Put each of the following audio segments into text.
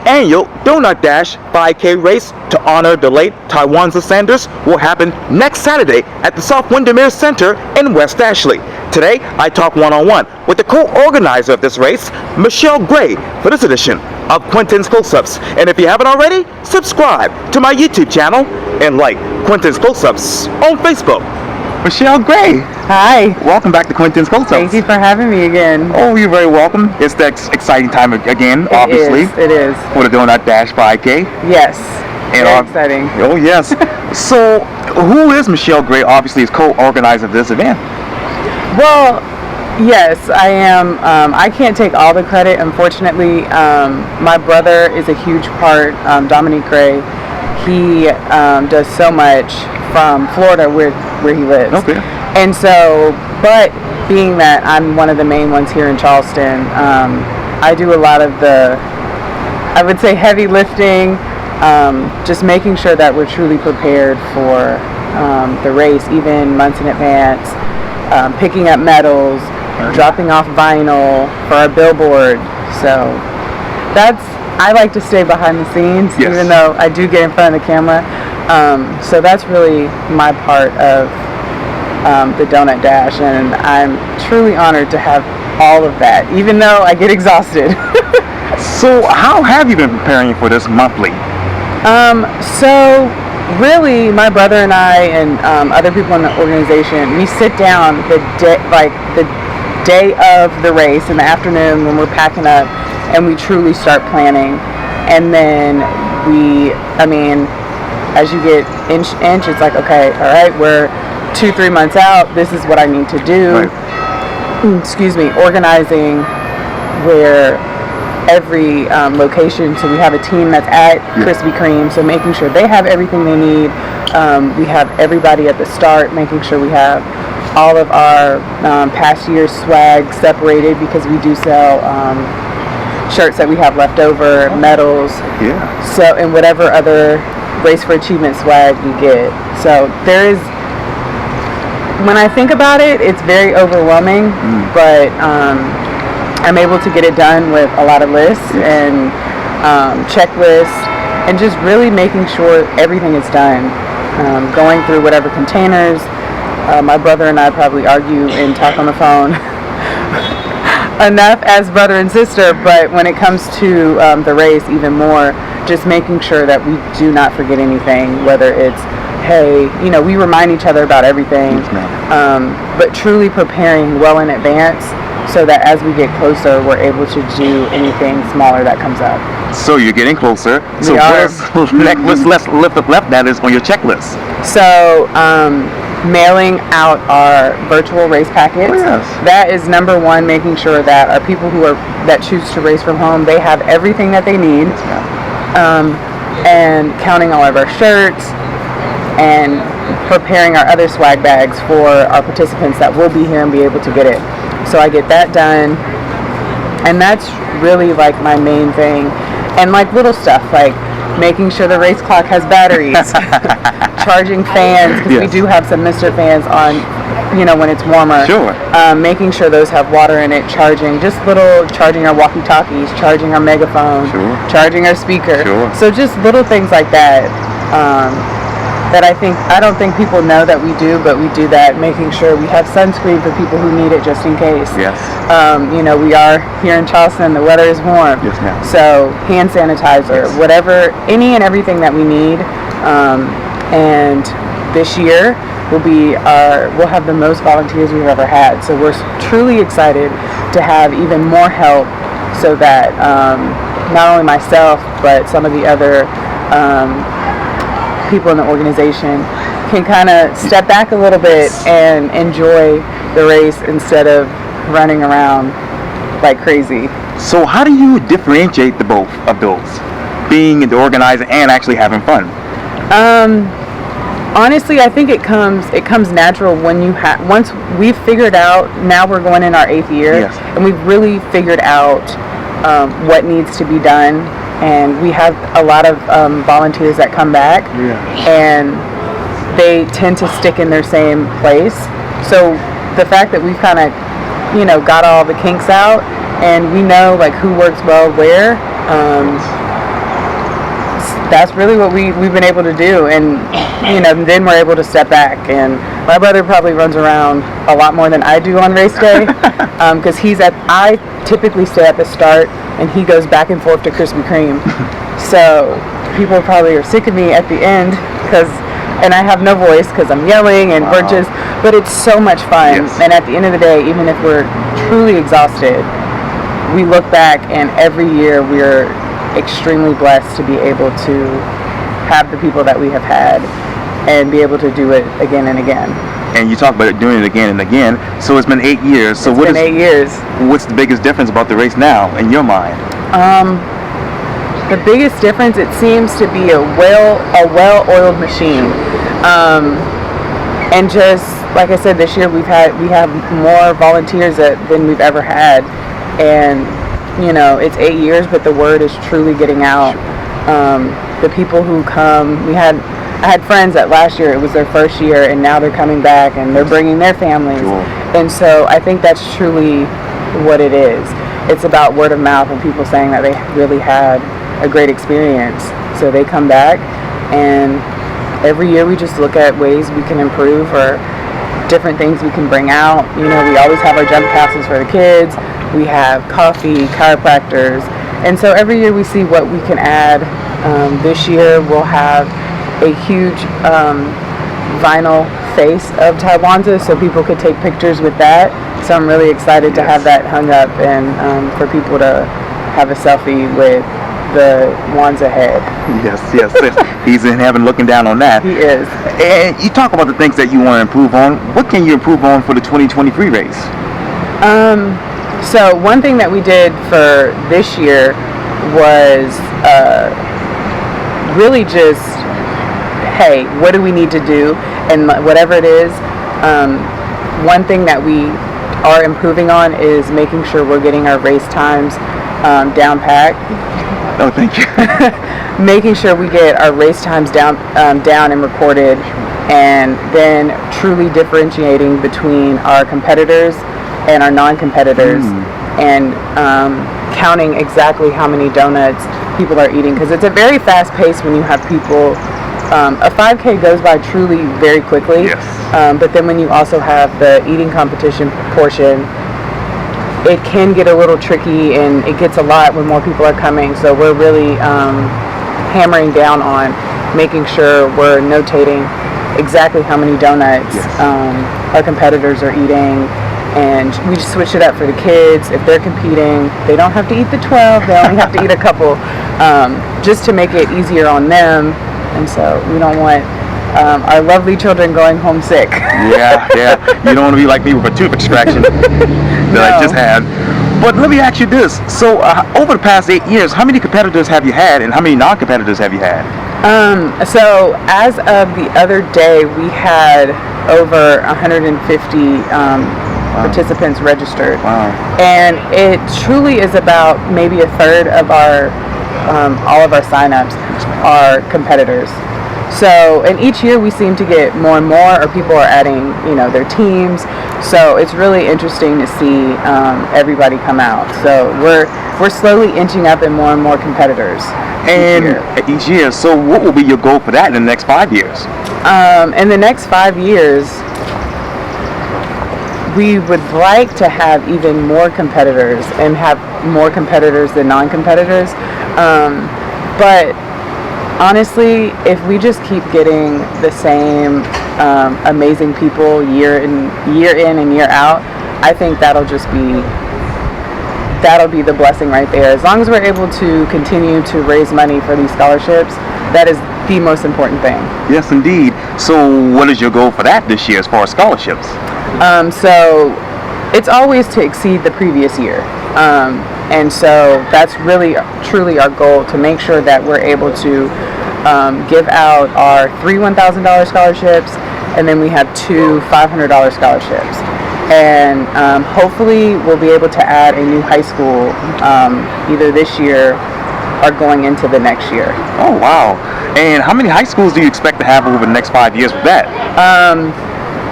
annual Doughnut Dash 5K race to honor the late Tywanza Sanders will happen next Saturday at the South Windermere Center in West Ashley. Today, I talk one-on-one with the co-organizer of this race, Michele Gray, for this edition of Quintin's Close-Ups. And if you haven't already, subscribe to my YouTube channel and like Quintin's Close-Ups on Facebook. Michele Gray. Hi. Welcome back to Quintin's Close-Ups. Thank you for having me again. Oh, you're very welcome. It's the exciting time again, obviously. It is. For the Doughnut Dash 5K. Yes. And very exciting. Oh, yes. So, who is Michele Gray? Obviously, is co-organizer of this event. Well, yes, I am. I can't take all the credit, unfortunately. My brother is a huge part, Doughnut Gray. He does so much from Florida where he lives. Okay. And so, but being that I'm one of the main ones here in Charleston, I do a lot of the, I would say, heavy lifting, just making sure that we're truly prepared for the race, even months in advance, picking up medals, dropping off vinyl for our billboard. So I like to stay behind the scenes, yes, even though I do get in front of the camera. So that's really my part of the Doughnut Dash, and I'm truly honored to have all of that, even though I get exhausted. So how have you been preparing for this monthly? So really, my brother and I and other people in the organization, we sit down the day of the race in the afternoon when we're packing up, and we truly start planning. And then as you get inch, it's like, okay, all right, we're 2-3 months out. This is what I need to do. Right. Excuse me, organizing where every location. So we have a team that's at Krispy Kreme, so making sure they have everything they need. We have everybody at the start, making sure we have all of our past year's swag separated, because we do sell shirts that we have left over, medals. Yeah. So, and whatever other Race for Achievement swag we get. So there is, when I think about it, it's very overwhelming, but I'm able to get it done with a lot of lists and checklists, and just really making sure everything is done. Going through whatever containers. My brother and I probably argue and talk on the phone enough as brother and sister, but when it comes to the race, even more, just making sure that we do not forget anything, whether it's, hey, we remind each other about everything, but truly preparing well in advance, so that as we get closer, we're able to do anything smaller that comes up. So you're getting closer. So what's left that is on your checklist? So mailing out our virtual race packets. Oh, yes. That is number one, making sure that our people that choose to race from home, they have everything that they need. And counting all of our shirts and preparing our other swag bags for our participants that will be here and be able to get it. So I get that done, and that's really like my main thing. And like little stuff like making sure the race clock has batteries, charging fans, because we do have some Mr. fans on, when it's warmer. Sure. Making sure those have water in it, charging our walkie-talkies, charging our megaphone, charging our speaker. Sure. So just little things like that. That I don't think people know that we do, but we do that, making sure we have sunscreen for people who need it just in case. Yes. We are here in Charleston, the weather is warm. Yes, ma'am. So hand sanitizer, whatever, any and everything that we need. And this year we'll have the most volunteers we've ever had. So we're truly excited to have even more help, so that not only myself, but some of the other people in the organization can kind of step back a little bit and enjoy the race instead of running around like crazy. So how do you differentiate the both of those, being the organizer and actually having fun? Honestly, I think it comes natural when once we've figured out, now we're going in our 8th year, and we've really figured out what needs to be done. And we have a lot of volunteers that come back, and they tend to stick in their same place. So the fact that we've kind of, got all the kinks out, and we know like who works well where, that's really what we've been able to do. And then we're able to step back. And my brother probably runs around a lot more than I do on race day, because I typically stay at the start and he goes back and forth to Krispy Kreme. So people probably are sick of me at the end and I have no voice because I'm yelling and but it's so much fun. Yes. And at the end of the day, even if we're truly exhausted, we look back and every year we're extremely blessed to be able to have the people that we have had and be able to do it again and again. And you talk about it doing it again and again. So it's been 8 years. So it's been 8 years. What's the biggest difference about the race now in your mind? The biggest difference, it seems to be a well-oiled machine. And just like I said, this year we have more volunteers than we've ever had. And it's 8 years, but the word is truly getting out. The people who come, I had friends that last year it was their first year, and now they're coming back and they're bringing their families. Cool. And so I think that's truly what it is. It's about word of mouth and people saying that they really had a great experience. So they come back, and every year we just look at ways we can improve or different things we can bring out. We always have our jump classes for the kids. We have coffee, chiropractors, and so every year we see what we can add. This year we'll have a huge vinyl face of Tywanza, so people could take pictures with that. So I'm really excited to have that hung up and for people to have a selfie with the Wanza head. Yes. He's in heaven looking down on that. He is. And you talk about the things that you want to improve on. What can you improve on for the 2023 race? So one thing that we did for this year was really just, hey, what do we need to do? And whatever it is, one thing that we are improving on is making sure we're getting our race times down packed. Oh, thank you. Making sure we get our race times down and recorded, and then truly differentiating between our competitors and our non-competitors, and counting exactly how many donuts people are eating, because it's a very fast pace when you have people. A 5K goes by truly very quickly, yes. But then when you also have the eating competition portion, it can get a little tricky, and it gets a lot when more people are coming. So we're really hammering down on making sure we're notating exactly how many donuts our competitors are eating. And we just switch it up for the kids. If they're competing, they don't have to eat the 12. They only have to eat a couple, just to make it easier on them. And so we don't want our lovely children going home sick. Yeah. You don't want to be like me with a tooth extraction that I just had. But let me ask you this. So over the past 8 years, how many competitors have you had, and how many non-competitors have you had? So as of the other day, we had over 150 participants registered. Wow. And it truly is about maybe a third of our all of our signups are competitors. So, and each year we seem to get more and more, or people are adding, their teams. So it's really interesting to see everybody come out. So we're slowly inching up in more and more competitors each year. So what will be your goal for that in the next 5 years? In the next 5 years, we would like to have even more competitors and have more competitors than non-competitors. But honestly, if we just keep getting the same amazing people year in and year out, I think that'll be the blessing right there. As long as we're able to continue to raise money for these scholarships, that is the most important thing. Yes, indeed. So what is your goal for that this year as far as scholarships? So it's always to exceed the previous year. And so that's really truly our goal, to make sure that we're able to give out our 3 $1,000 scholarships, and then we have 2 $500 scholarships. And hopefully we'll be able to add a new high school either this year or going into the next year. Oh, wow. And how many high schools do you expect to have over the next 5 years with that?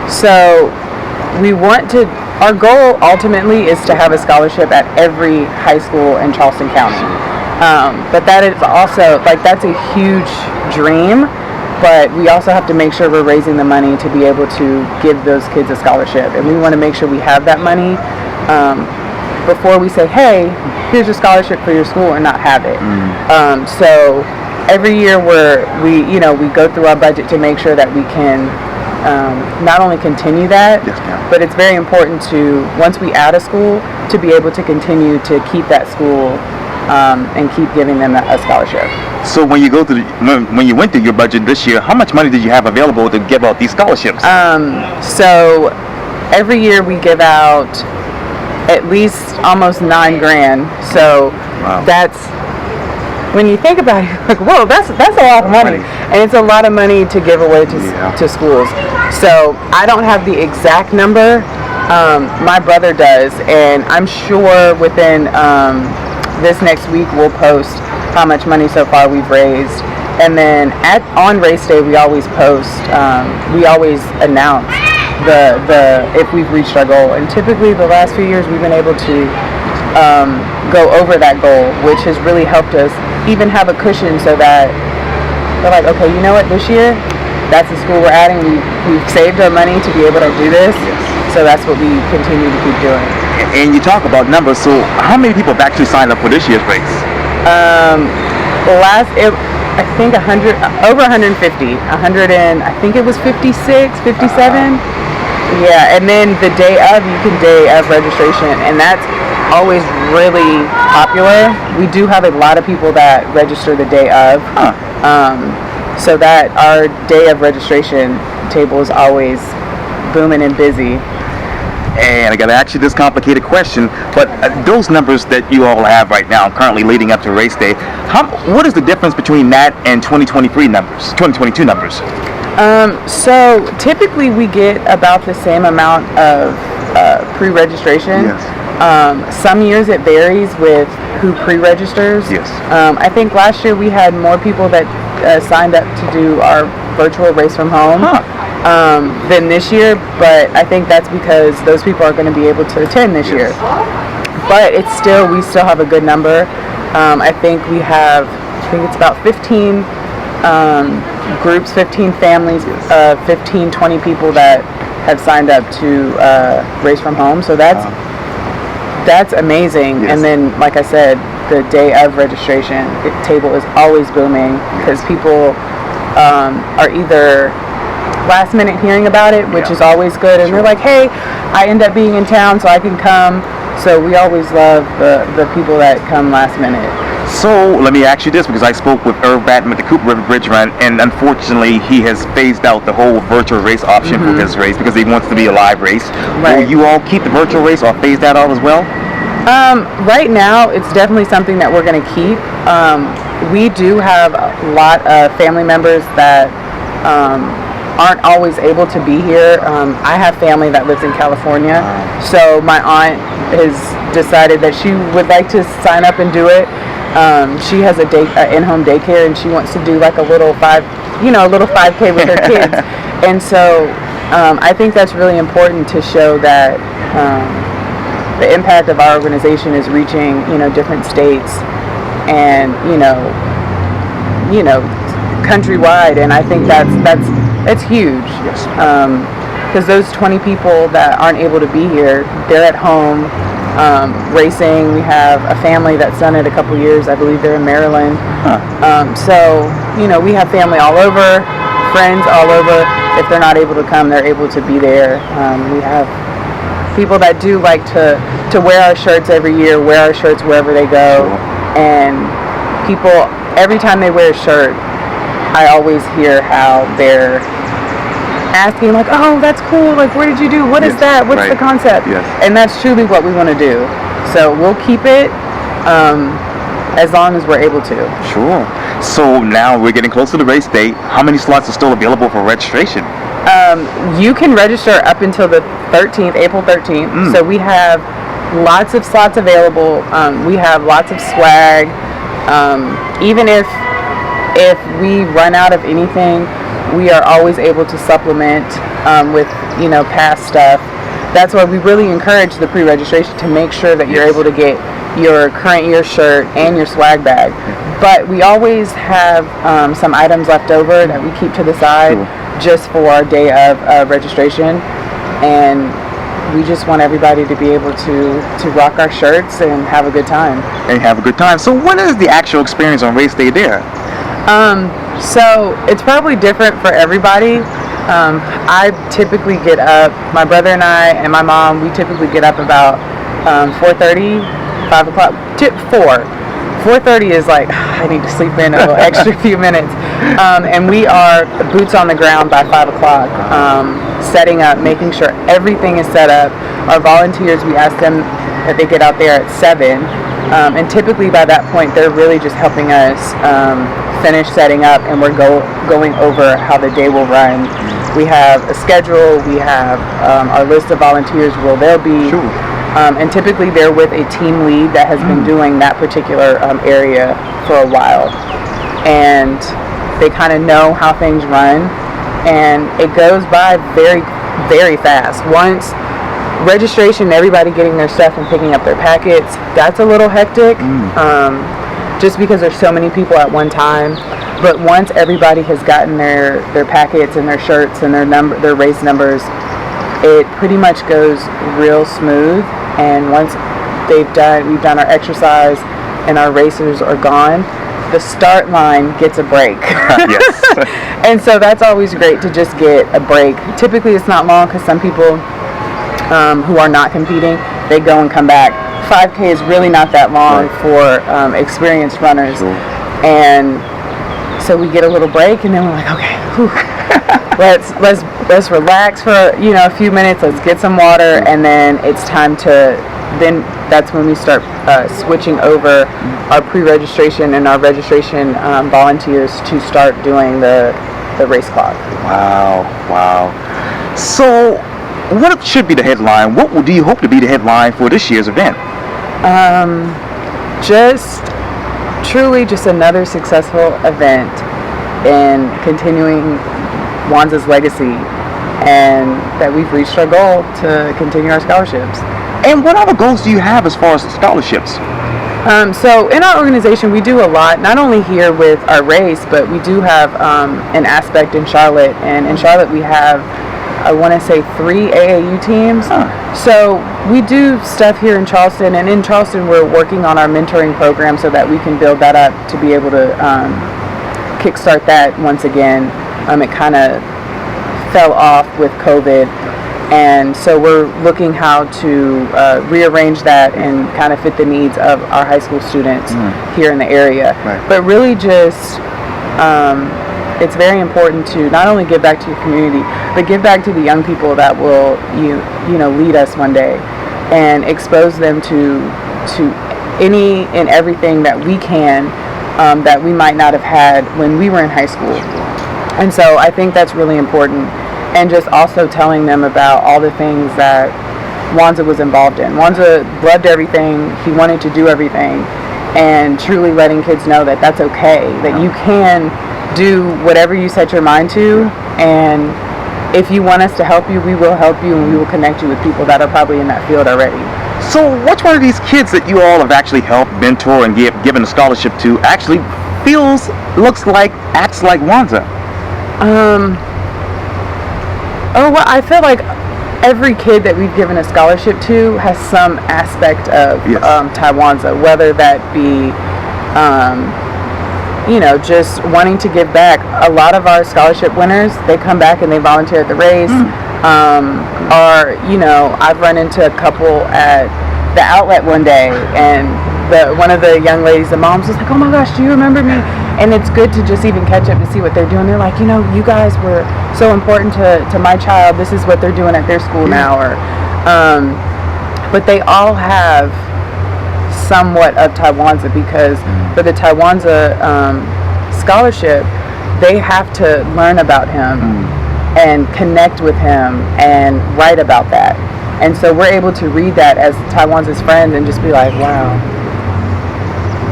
So we want to, our goal ultimately is to have a scholarship at every high school in Charleston County. But that is also, like, that's a huge dream, but we also have to make sure we're raising the money to be able to give those kids a scholarship. And we want to make sure we have that money before we say, hey, here's your scholarship for your school, and not have it. So every year we go through our budget to make sure that we can not only continue that, but it's very important to, once we add a school, to be able to continue to keep that school and keep giving them a scholarship. So when you when you went through your budget this year, how much money did you have available to give out these scholarships? So every year we give out at least almost $9,000. So that's, when you think about it, like, whoa, that's a lot of money. And it's a lot of money to give away to schools. So I don't have the exact number. My brother does, and I'm sure within this next week we'll post how much money so far we've raised. And then on race day we always post, we always announce the if we've reached our goal. And typically the last few years we've been able to go over that goal, which has really helped us even have a cushion, so that we're like, okay, you know what, this year that's the school we're adding. We've saved our money to be able to do this. So that's what we continue to keep doing. And you talk about numbers, so how many people have actually signed up for this year's race? I think 100, over 150, 100 and I think it was 56, 57. Yeah, and then the day of, you can day of registration, and that's always really popular. We do have a lot of people that register the day of, so that our day of registration table is always booming and busy. And I got to ask you this complicated question, but those numbers that you all have right now, currently leading up to race day, what is the difference between that and 2023 numbers, 2022 numbers? So typically we get about the same amount of pre-registration. Some years it varies with who pre-registers. I think last year we had more people that signed up to do our virtual race from home than this year, but I think that's because those people are going to be able to attend this year. But we still have a good number. I think it's about 15 groups, 15 families, 15, 20 people that have signed up to race from home. So that's amazing. And then, like I said, the day of registration table is always booming, because people are either last minute hearing about it, which is always good, and they're like, hey, I end up being in town so I can come. So we always love the people that come last minute. So let me ask you this, because I spoke with Irv Batten with the Cooper River Bridge Run, and unfortunately he has phased out the whole virtual race option for his race because he wants to be a live race. Will you all keep the virtual race or phase that out as well? Right now it's definitely something that we're going to keep. We do have a lot of family members that aren't always able to be here. I have family that lives in California, so my aunt has decided that she would like to sign up and do it. She has a in-home daycare, and she wants to do like a little 5K with her kids. And so I think that's really important to show that the impact of our organization is reaching, different states and countrywide. And I think that's huge. Because those 20 people that aren't able to be here, they're at home racing. We have a family that's done it a couple years. I believe they're in Maryland. So we have family all over, friends all over. If they're not able to come, they're able to be there. We have people that do like to wear our shirts every year, wear our shirts wherever they go. And people, every time they wear a shirt, I always hear how they're asking, like, oh, that's cool, like, where did you do, what is that, what's the concept? And that's truly what we want to do. So we'll keep it as long as we're able to. So now we're getting close to the race date. How many slots are still available for registration? You can register up until the 13th, April 13th. So we have lots of slots available. We have lots of swag. Even if we run out of anything, we are always able to supplement with past stuff. That's why we really encourage the pre-registration, to make sure that you're able to get your current year shirt, and your swag bag. But we always have some items left over that we keep to the side just for our day of registration. And we just want everybody to be able to rock our shirts and have a good time. So what is the actual experience on race day there? So it's probably different for everybody. I typically get up, my brother and I and my mom, we typically get up about 4:30, 5 o'clock, 4:30 is like, I need to sleep in a little extra few minutes. And we are boots on the ground by 5 o'clock, setting up, making sure everything is set up. Our volunteers, we ask them that they get out there at 7. And typically by that point, they're really just helping us finish setting up, and we're going over how the day will run. We have a schedule, we have our list of volunteers where they'll be. And typically they're with a team lead that has been doing that particular area for a while. And they kind of know how things run. And it goes by very, very fast. Once registration, everybody getting their stuff and picking up their packets, that's a little hectic. Just because there's so many people at one time. But once everybody has gotten their packets and their shirts and their race numbers, it pretty much goes real smooth. And once we've done our exercise and our racers are gone, the start line gets a break. And so that's always great to just get a break. Typically it's not long because some people who are not competing, they go and come back. 5K is really not that long for experienced runners. And so we get a little break, and then we're like, okay, let's relax for a few minutes. Let's get some water, and then it's time to. Then that's when we start switching over our pre-registration and our registration volunteers to start doing the race clock. Wow. So, what should be the headline? What do you hope to be the headline for this year's event? Just another successful event in continuing Wanza's legacy, and that we've reached our goal to continue our scholarships. And what other goals do you have as far as scholarships? So in our organization, we do a lot, not only here with our race, but we do have an aspect in Charlotte. And in Charlotte, we have, I want to say, 3 AAU teams. So we do stuff here in Charleston, and in Charleston we're working on our mentoring program so that we can build that up to be able to kickstart that once again. It kind of fell off with COVID, and so we're looking how to rearrange that and kind of fit the needs of our high school students here in the area. But really just it's very important to not only give back to your community, but give back to the young people that will lead us one day, and expose them to any and everything that we can that we might not have had when we were in high school. And so I think that's really important, and just also telling them about all the things that Wanza was involved in. Wanza loved everything, he wanted to do everything, and truly letting kids know that that's okay, that you can do whatever you set your mind to, and if you want us to help you, we will help you, and we will connect you with people that are probably in that field already. So which one of these kids that you all have actually helped mentor and given a scholarship to actually acts like Wanza? Well, I feel like every kid that we've given a scholarship to has some aspect of Tywanza, whether that be just wanting to give back. A lot of our scholarship winners, they come back and they volunteer at the race. I've run into a couple at the outlet one day, and one of the young ladies, the moms, was like, "Oh my gosh, do you remember me?" And it's good to just even catch up to see what they're doing. They're like, you guys were so important to my child. This is what they're doing at their school now. But they all have somewhat of Tywanza, because for the Tywanza scholarship, they have to learn about him and connect with him and write about that. And so we're able to read that as Tywanza's friends and just be like, wow,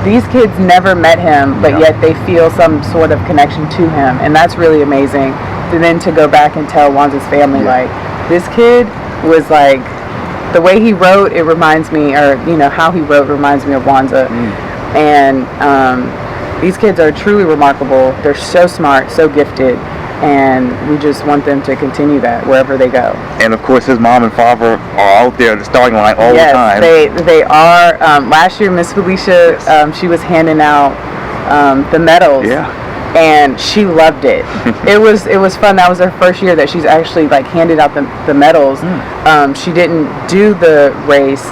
these kids never met him, but yet they feel some sort of connection to him. And that's really amazing. And then to go back and tell Wanza's family, like, this kid was like the way he wrote, it reminds me, or how he wrote reminds me of Wanza. And these kids are truly remarkable. They're so smart, so gifted, and we just want them to continue that wherever they go. And of course, his mom and father are out there, the starting line all the time. Yes, they are. Last year, Miss Felicia, she was handing out the medals. Yeah. And she loved it. It was fun. That was her first year that she's actually like handed out the medals. She didn't do the race,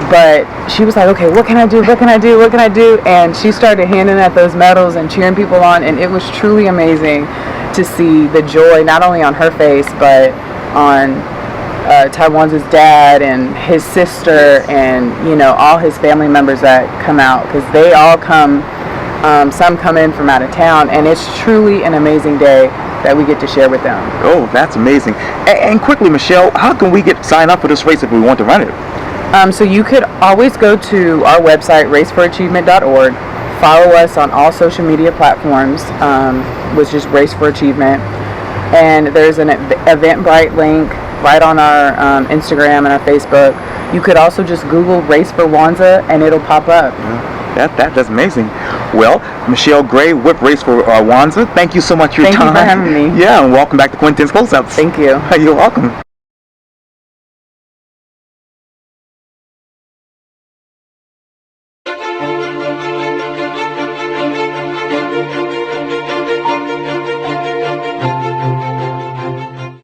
but she was like, okay, what can I do? What can I do? What can I do? And she started handing out those medals and cheering people on, and it was truly amazing to see the joy not only on her face but on Tywanza's dad and his sister and all his family members that come out, because they all come. Some come in from out of town, and it's truly an amazing day that we get to share with them. Oh, that's amazing. And quickly, Michelle, how can we sign up for this race if we want to run it? So you could always go to our website, racefororachievement.org. Follow us on all social media platforms, which is Race for Achievement. And there's an Eventbrite link right on our Instagram and our Facebook. You could also just Google Race for Wanza, and it'll pop up. Yeah. That's amazing. Well, Michele Gray with Race for Wanza, thank you so much for your time. Thank you for having me. Yeah, and welcome back to Quintin's Closeouts. Thank you. You're welcome.